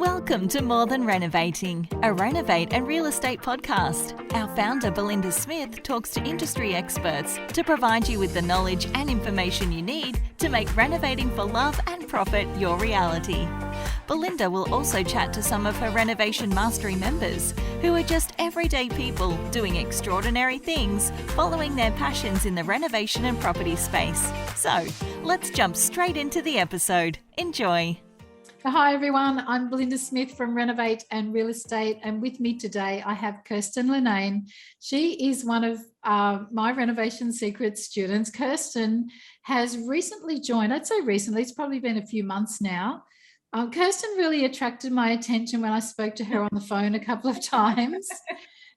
Welcome to More Than Renovating, a Renovate and real estate podcast. Our founder, Belinda Smith, talks to industry experts to provide you with the knowledge and information you need to make renovating for love and profit your reality. Belinda will also chat to some of her Renovation Mastery members, who are just everyday people doing extraordinary things, following their passions in the renovation and property space. So, let's jump straight into the episode. Enjoy. Hi everyone, I'm Belinda Smith from Renovate and Real Estate, and with me today I have Kirstin Lennane. She is one of my Renovation Secrets students. Kirsten has recently joined, I'd say recently, it's probably been a few months now. Kirsten really attracted my attention when I spoke to her on the phone a couple of times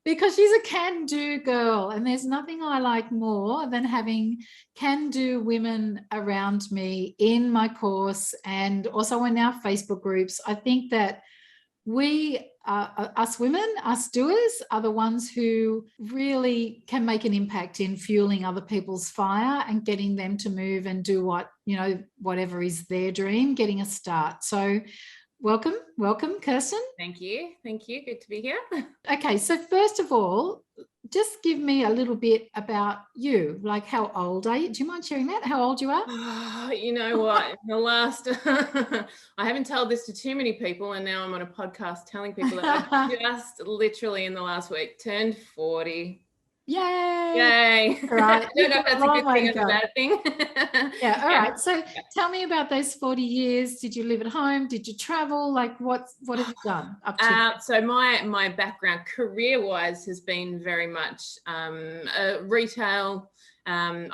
because she's a can-do girl, and there's nothing I like more than having can-do women around me in my course and also in our Facebook groups. I think that we, us women, us doers, are the ones who really can make an impact in fueling other people's fire and getting them to move and do whatever is their dream, getting a start. So welcome, Kirsten. Thank you. Good to be here. Okay, so first of all, just give me a little bit about you. Like, how old are you? Do you mind sharing that? How old you are? You know what? The last, I haven't told this to too many people, and now I'm on a podcast telling people that I just literally in the last week turned 40. Yay. All right. I don't know if that's a good thing or a bad thing. Yeah. All right. So tell me about those 40 years. Did you live at home? Did you travel? Like what have you done up to? So my background career-wise has been very much retail. I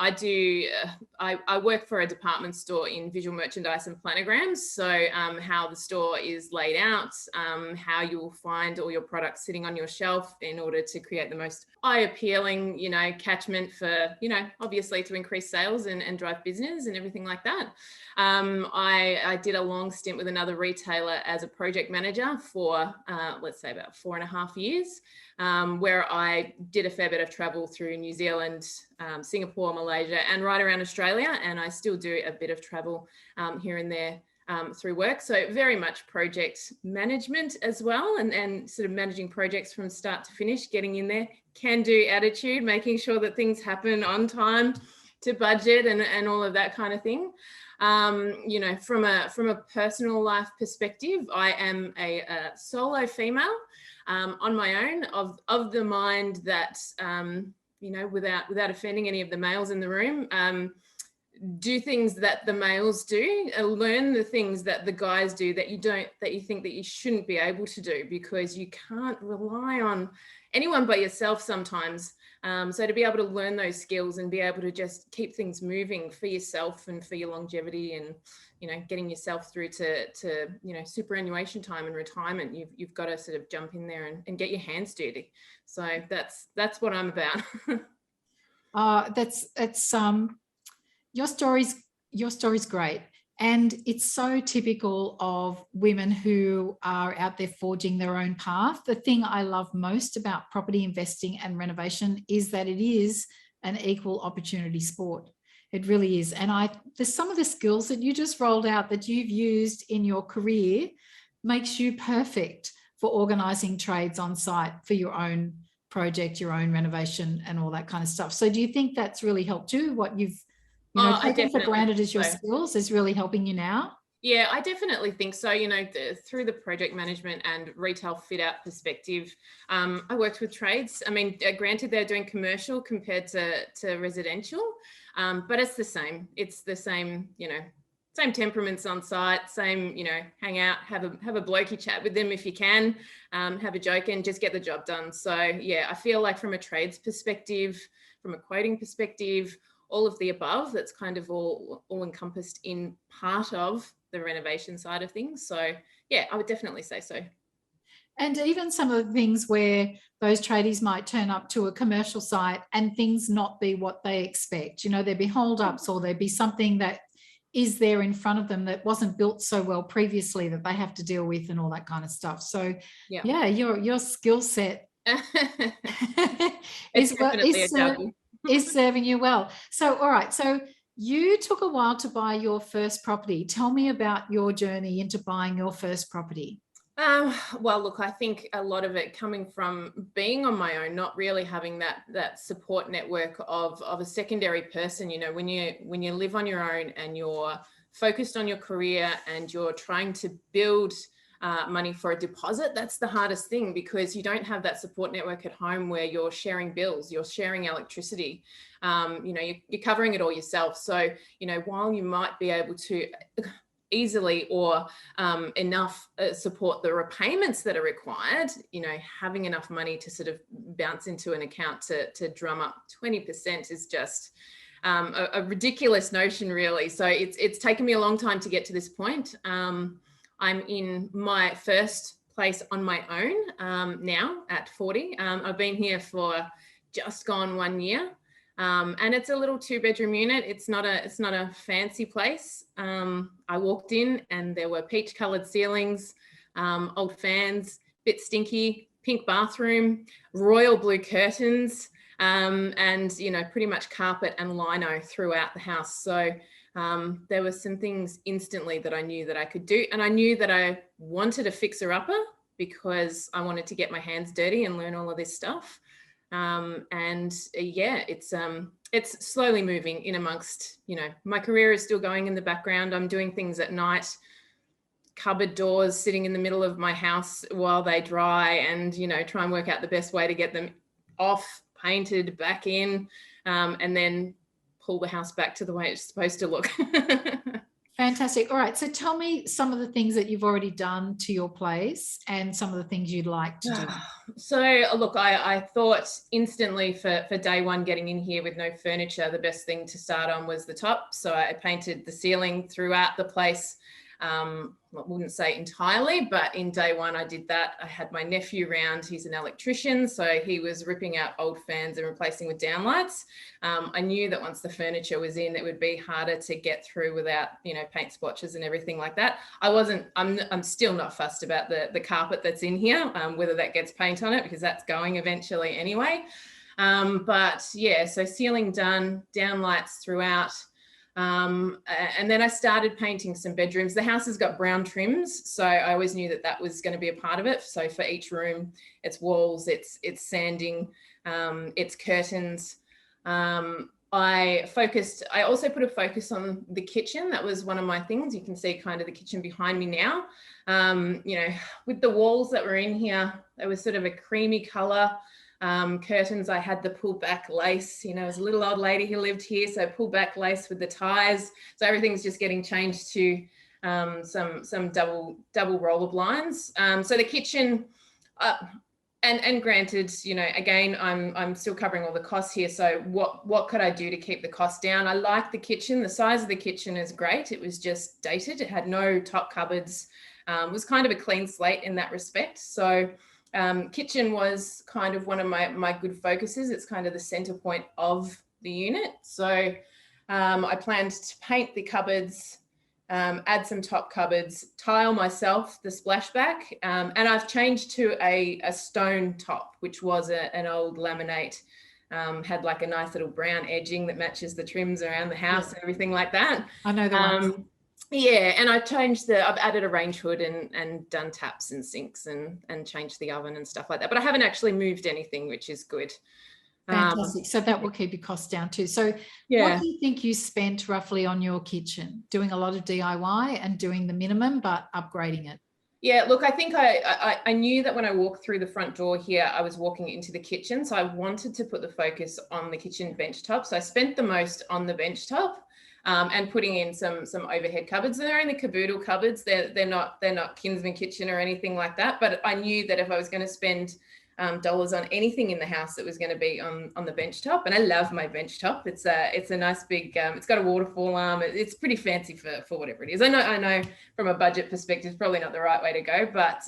work for a department store in visual merchandise and planograms. So how the store is laid out, how you will find all your products sitting on your shelf in order to create the most eye-appealing, catchment for, obviously to increase sales and drive business and everything like that. I did a long stint with another retailer as a project manager for, let's say about 4.5 years, where I did a fair bit of travel through New Zealand, Singapore, Malaysia, and right around Australia. And I still do a bit of travel here and there through work. So very much project management as well, and sort of managing projects from start to finish, getting in there, can-do attitude, making sure that things happen on time, to budget, and all of that kind of thing. From a personal life perspective, I am a solo female on my own, of the mind that, without offending any of the males in the room, do things that the males do, learn the things that the guys do that you think that you shouldn't be able to do, because you can't rely on anyone but yourself sometimes. So to be able to learn those skills and be able to just keep things moving for yourself and for your longevity and, getting yourself through to superannuation time and retirement, you've got to sort of jump in there and get your hands dirty. So that's what I'm about. Your story's great. And it's so typical of women who are out there forging their own path. The thing I love most about property investing and renovation is that it is an equal opportunity sport. It really is. And there's some of the skills that you just rolled out that you've used in your career makes you perfect for organising trades on site for your own project, your own renovation and all that kind of stuff. So do you think that's really helped you? What you've taken for granted as your skills is really helping you now? Yeah, I definitely think so. Through the project management and retail fit out perspective, I worked with trades. I mean, granted, they're doing commercial compared to residential, but it's the same. It's the same, same temperaments on site, same, hang out, have a blokey chat with them if you can, have a joke and just get the job done. So yeah, I feel like from a trades perspective, from a quoting perspective, all of the above, that's kind of all encompassed in part of the renovation side of things. So yeah, I would definitely say so. And even some of the things where those tradies might turn up to a commercial site and things not be what they expect, there'd be hold-ups or there'd be something that is there in front of them that wasn't built so well previously that they have to deal with and all that kind of stuff. So yeah your skill set is serving you well. So, all right. So you took a while to buy your first property. Tell me about your journey into buying your first property. Well, look, I think a lot of it coming from being on my own, not really having that support network of a secondary person. You know, when you live on your own and you're focused on your career and you're trying to build money for a deposit, that's the hardest thing, because you don't have that support network at home where you're sharing bills, you're sharing electricity. You know, you're covering it all yourself. So, you know, while you might be able to easily or enough support the repayments that are required, you know, having enough money to sort of bounce into an account to drum up 20% is just a ridiculous notion, really. So it's taken me a long time to get to this point. I'm in my first place on my own now at 40. I've been here for just gone 1 year. And it's a little 2-bedroom unit. It's not a fancy place. I walked in and there were peach coloured ceilings, old fans, bit stinky, pink bathroom, royal blue curtains, and, you know, pretty much carpet and lino throughout the house. So there were some things instantly that I knew that I could do. And I knew that I wanted a fixer-upper because I wanted to get my hands dirty and learn all of this stuff. And yeah, it's slowly moving in amongst, you know, my career is still going in the background. I'm doing things at night, cupboard doors sitting in the middle of my house while they dry, and, you know, try and work out the best way to get them off, painted, back in, and then pull the house back to the way it's supposed to look. Fantastic. All right. So tell me some of the things that you've already done to your place and some of the things you'd like to do. So look, I thought instantly for day one getting in here with no furniture, the best thing to start on was the top. So I painted the ceiling throughout the place. I wouldn't say entirely, but in day one I did that. I had my nephew round. He's an electrician, so he was ripping out old fans and replacing with downlights. I knew that once the furniture was in, it would be harder to get through without, you know, paint splotches and everything like that. I'm still not fussed about the carpet that's in here, whether that gets paint on it, because that's going eventually anyway. But yeah, so ceiling done, downlights throughout. And then I started painting some bedrooms. The house has got brown trims, so I always knew that that was going to be a part of it. So for each room, it's walls, it's sanding, it's curtains. I also put a focus on the kitchen. That was one of my things. You can see kind of the kitchen behind me now. You know, with the walls that were in here, there was sort of a creamy color. Curtains, I had the pull back lace, you know, as a little old lady who lived here, so pull back lace with the ties. So everything's just getting changed to some double roller blinds. So the kitchen, and granted, you know, again, I'm still covering all the costs here. So what could I do to keep the cost down? I like the kitchen. The size of the kitchen is great. It was just dated. It had no top cupboards. It was kind of a clean slate in that respect. So kitchen was kind of one of my good focuses. It's kind of the center point of the unit. So I planned to paint the cupboards, add some top cupboards, tile myself the splashback, and I've changed to a stone top, which was an old laminate, had like a nice little brown edging that matches the trims around the house and everything like that. I know the one. Yeah, and I've added a range hood and done taps and sinks and changed the oven and stuff like that. But I haven't actually moved anything, which is good. Fantastic. So that will keep your costs down too. So what do you think you spent roughly on your kitchen? Doing a lot of DIY and doing the minimum, but upgrading it? Yeah, look, I think I knew that when I walked through the front door here, I was walking into the kitchen. So I wanted to put the focus on the kitchen bench top. So I spent the most on the bench top. And putting in some overhead cupboards. They're only caboodle cupboards. They're not Kinsman kitchen or anything like that. But I knew that if I was going to spend dollars on anything in the house, it was going to be on the bench top. And I love my bench top. It's a nice big. It's got a waterfall arm. It's pretty fancy for whatever it is. I know from a budget perspective, it's probably not the right way to go. But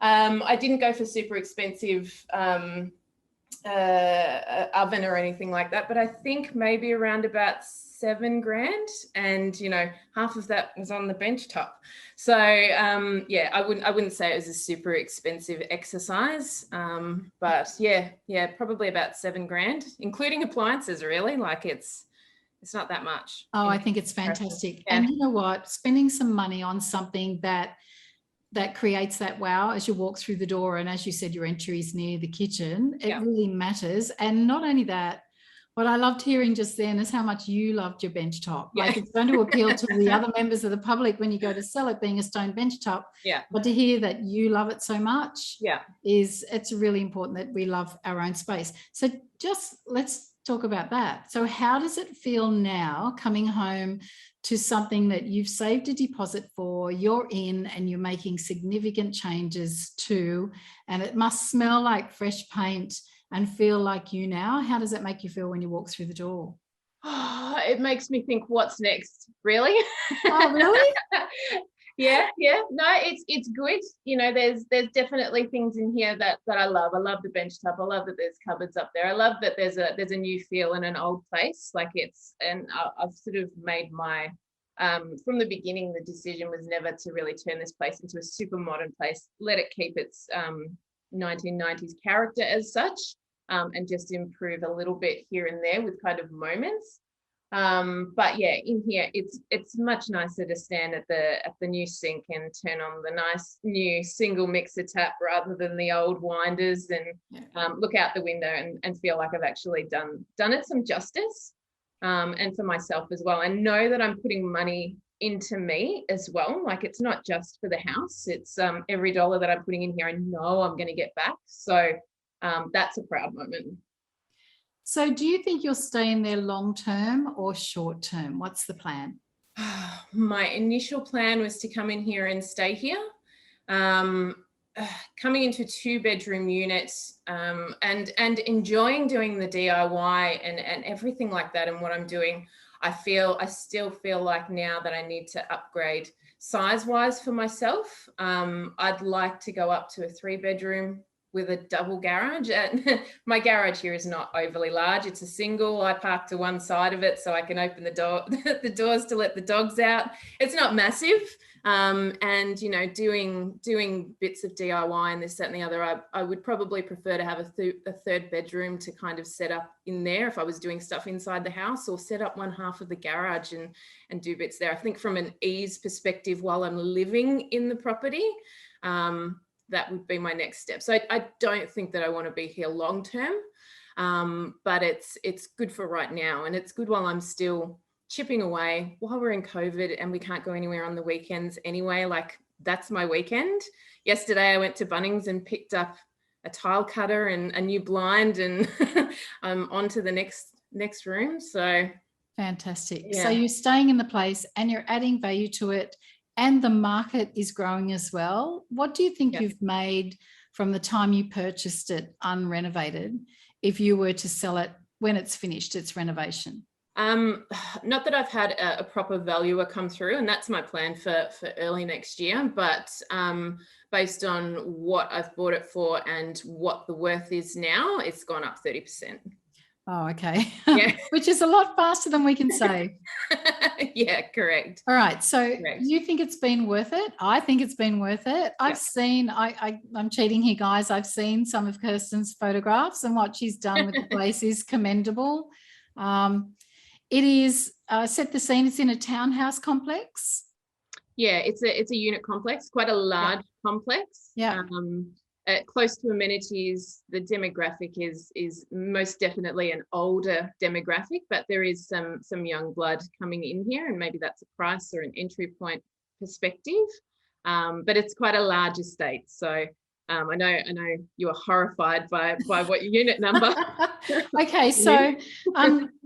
I didn't go for super expensive oven or anything like that. But I think maybe around about $7,000, and you know, half of that was on the bench top. So yeah, I wouldn't say it was a super expensive exercise, but yeah, probably about $7,000, including appliances. Really, like it's not that much. Oh, I think it's fantastic. Yeah. And you know what? Spending some money on something that that creates that wow as you walk through the door. And as you said, your entry is near the kitchen. It really matters. And not only that, what I loved hearing just then is how much you loved your bench top. Like it's going to appeal to the other members of the public when you go to sell it being a stone bench top. Yeah. But to hear that you love it so much, it's really important that we love our own space. So just let's talk about that. So how does it feel now coming home to something that you've saved a deposit for, you're in and you're making significant changes to, and it must smell like fresh paint and feel like you now? How does that make you feel when you walk through the door? Oh, it makes me think, what's next? Really? Oh, really? Yeah. No, it's good. You know, there's definitely things in here that I love. I love the bench top. I love that there's cupboards up there. I love that there's a new feel in an old place. Like and I've sort of made my from the beginning, the decision was never to really turn this place into a super modern place. Let it keep its 1990s character as such. And just improve a little bit here and there with kind of moments. But yeah, in here it's much nicer to stand at the new sink and turn on the nice new single mixer tap rather than the old winders, and look out the window and feel like I've actually done it some justice, and for myself as well. I know that I'm putting money into me as well. Like it's not just for the house. It's every dollar that I'm putting in here, I know I'm going to get back. So that's a proud moment. So do you think you'll stay in there long term or short term? What's the plan? My initial plan was to come in here and stay here. Coming into a 2-bedroom unit, and enjoying doing the DIY and everything like that and what I'm doing, I still feel like now that I need to upgrade size-wise for myself. I'd like to go up to a 3-bedroom with a double garage. And my garage here is not overly large. It's a single. I park to one side of it so I can open the doors to let the dogs out. It's not massive. And, you know, doing bits of DIY and this, that, and the other, I would probably prefer to have a third bedroom to kind of set up in there if I was doing stuff inside the house, or set up one half of the garage and do bits there. I think from an ease perspective while I'm living in the property, that would be my next step. So I don't think that I want to be here long term, but it's good for right now, and it's good while I'm still chipping away, while we're in COVID and we can't go anywhere on the weekends anyway. Like that's my weekend. Yesterday I went to Bunnings and picked up a tile cutter and a new blind, and I'm on to the next room. So fantastic. Yeah. So you're staying in the place and you're adding value to it, and the market is growing as well. What do you think you've made from the time you purchased it unrenovated if you were to sell it when it's finished, its renovation? Not that I've had a proper valuer come through, and that's my plan for early next year, but based on what I've bought it for and what the worth is now, it's gone up 30%. Oh, okay. Yeah. Which is a lot faster than we can say. Yeah, correct. All right. So you think it's been worth it? I think it's been worth it. I've seen, I'm cheating here, guys. I've seen some of Kirsten's photographs, and what she's done with the place is commendable. It is, set the scene, it's in a townhouse complex. Yeah, it's a unit complex, quite a large complex. Yeah. Close to amenities. The demographic is most definitely an older demographic, but there is some young blood coming in here, and maybe that's a price or an entry point perspective. But it's quite a large estate. So I know you are horrified by what your unit number. Okay, so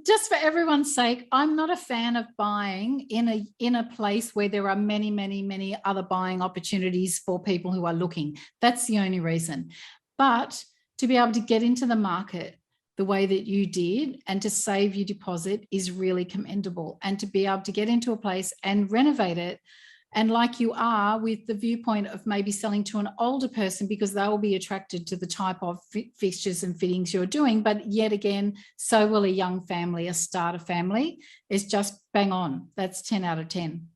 just for everyone's sake, I'm not a fan of buying in a place where there are many, many, many other buying opportunities for people who are looking. That's the only reason. But to be able to get into the market the way that you did and to save your deposit is really commendable. And to be able to get into a place and renovate it, and like you are, with the viewpoint of maybe selling to an older person because they will be attracted to the type of fixtures and fittings you're doing. But yet again, so will a young family, a starter family. It's just bang on. That's 10 out of 10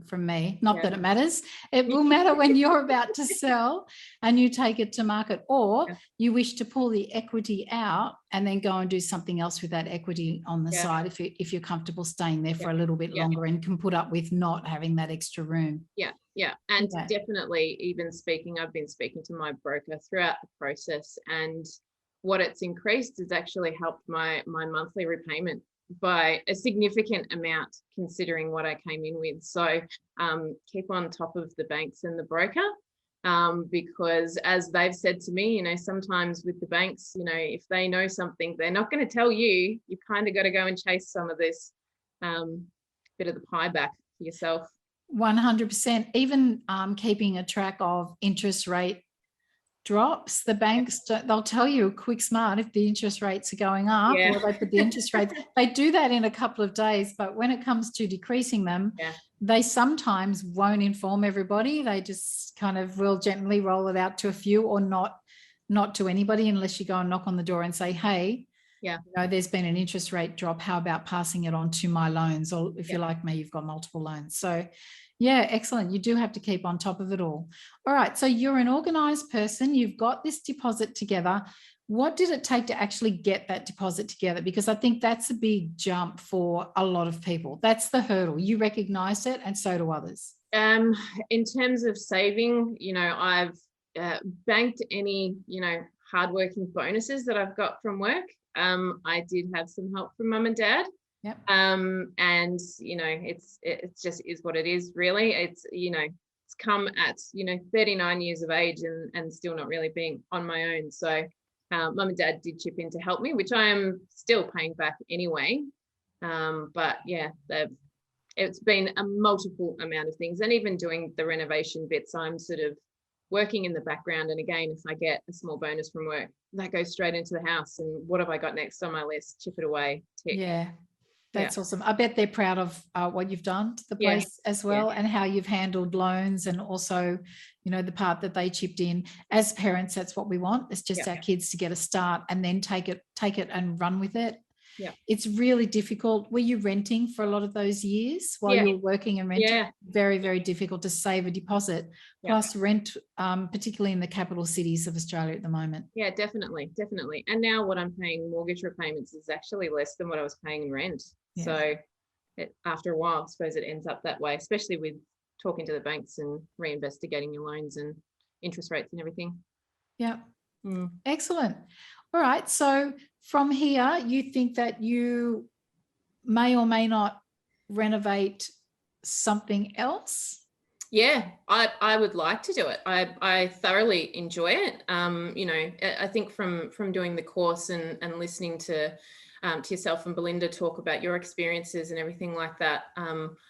from me. Not that it matters. It will matter when you're about to sell and you take it to market, or you wish to pull the equity out and then go and do something else with that equity on the side if you're comfortable staying there for a little bit longer and can put up with not having that extra room. Yeah. Yeah. And Yeah. definitely I've been speaking to my broker throughout the process, and what it's increased has actually helped my monthly repayment by a significant amount considering what I came in with. So keep on top of the banks and the broker, because as they've said to me, sometimes with the banks, if they know something, they're not going to tell you. You kind of got to go and chase some of this bit of the pie back for yourself. 100%. Even keeping a track of interest rate drops, the banks, they'll tell you quick smart if the interest rates are going up, or they put the interest rates. They do that in a couple of days, but when it comes to decreasing them, they sometimes won't inform everybody. They just kind of will gently roll it out to a few, or not to anybody, unless you go and knock on the door and say, hey, there's been an interest rate drop. How about passing it on to my loans? Or if you're like me, you've got multiple loans. So yeah, excellent. You do have to keep on top of it all. All right. So you're an organized person. You've got this deposit together. What did it take to actually get that deposit together? Because I think that's a big jump for a lot of people. That's the hurdle. You recognize it, and so do others. In terms of saving, I've banked any, hardworking bonuses that I've got from work. I did have some help from mum and dad. Yep. And it just is what it is, really. It's come at 39 years of age and still not really being on my own. So mum and dad did chip in to help me, which I am still paying back anyway. But yeah, it's been a multiple amount of things, and even doing the renovation bits, I'm sort of working in the background. And again, if I get a small bonus from work, that goes straight into the house. And what have I got next on my list? Chip it away. Tick. Yeah. That's awesome. I bet they're proud of what you've done to the place as well, and how you've handled loans, and also, the part that they chipped in. As parents, that's what we want. It's just our kids to get a start and then take it and run with it. Yeah. It's really difficult. Were you renting for a lot of those years while you were working and renting? Yeah. Very, very difficult to save a deposit. Plus rent, particularly in the capital cities of Australia at the moment. Yeah, definitely. And now what I'm paying mortgage repayments is actually less than what I was paying in rent. Yeah. So after a while, I suppose it ends up that way, especially with talking to the banks and reinvestigating your loans and interest rates and everything. Yeah. Excellent. All right. So from here, you think that you may or may not renovate something else? Yeah, I would like to do it. I thoroughly enjoy it. I think from doing the course and listening to yourself and Belinda talk about your experiences and everything like that,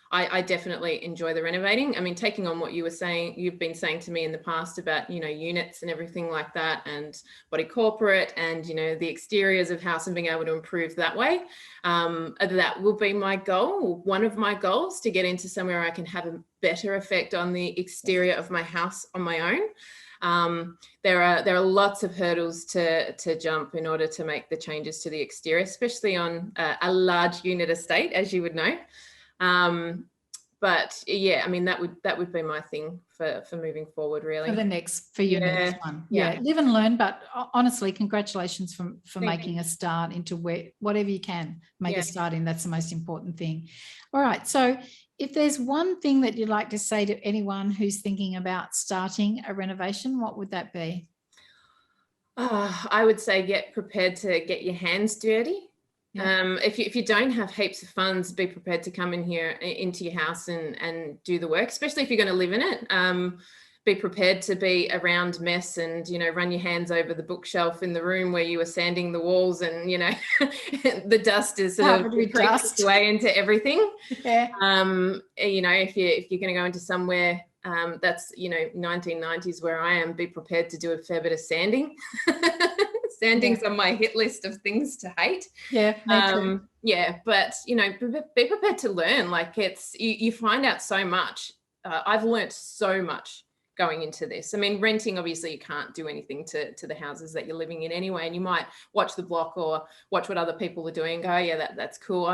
I definitely enjoy the renovating. I mean, taking on what you've been saying to me in the past about, units and everything like that, and body corporate, and, the exteriors of house, and being able to improve that way. That will be my goal, one of my goals, to get into somewhere I can have a better effect on the exterior of my house on my own. There are lots of hurdles to jump in order to make the changes to the exterior, especially on a large unit estate, as you would know. But yeah, I mean, that would be my thing for moving forward, really. For your next one. Yeah. Live and learn, but honestly, congratulations for making a start into whatever you can make a start in. That's the most important thing. All right. So if there's one thing that you'd like to say to anyone who's thinking about starting a renovation, what would that be? I would say get prepared to get your hands dirty. Yeah. If you don't have heaps of funds, be prepared to come into your house and do the work, especially if you're going to live in it. Be prepared to be around mess and, run your hands over the bookshelf in the room where you were sanding the walls, and, the dust is sort of creeping its way into everything. Yeah. If you're going to go into somewhere that's, 1990s where I am, be prepared to do a fair bit of sanding. Sanding's on my hit list of things to hate. Yeah, me too. Yeah, but be prepared to learn. Like, it's you find out so much. I've learned so much going into this. I mean, renting, obviously you can't do anything to the houses that you're living in anyway, and you might watch the block or watch what other people are doing, go, yeah, that's cool,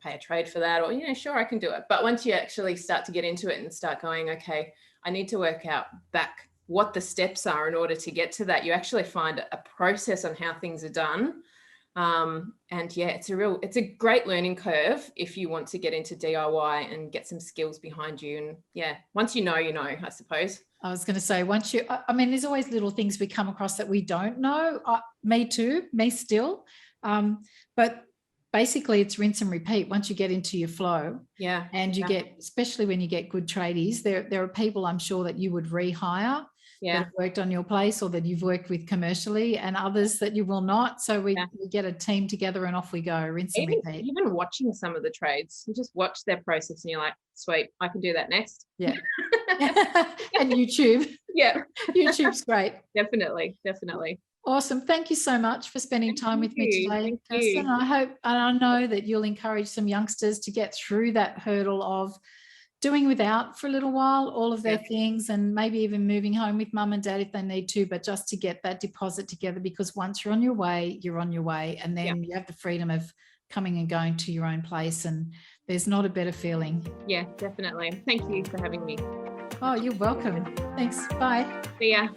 pay a trade for that, or sure, I can do it. But once you actually start to get into it and start going, okay, I need to work out back what the steps are in order to get to that, you actually find a process on how things are done. And yeah, it's a great learning curve if you want to get into DIY and get some skills behind you. And yeah, once you know, I suppose. I was going to say, I mean, there's always little things we come across that we don't know. Me too, me still. But basically it's rinse and repeat once you get into your flow. Yeah. And you get, especially when you get good tradies, there are people I'm sure that you would rehire that have worked on your place or that you've worked with commercially, and others that you will not. So we get a team together and off we go, rinse and repeat. Even watching some of the trades, you just watch their process and you're like, sweet, I can do that next. Yeah. And YouTube. Yeah. YouTube's great. Definitely. Awesome. Thank you so much for spending time with me today, Kirsten. I hope, and I know that you'll encourage some youngsters to get through that hurdle of doing without for a little while, all of their things, and maybe even moving home with mum and dad if they need to, but just to get that deposit together, because once you're on your way, you're on your way. And then you have the freedom of coming and going to your own place. And there's not a better feeling. Yeah, definitely. Thank you for having me. Oh, you're welcome. Thanks. Bye. See ya.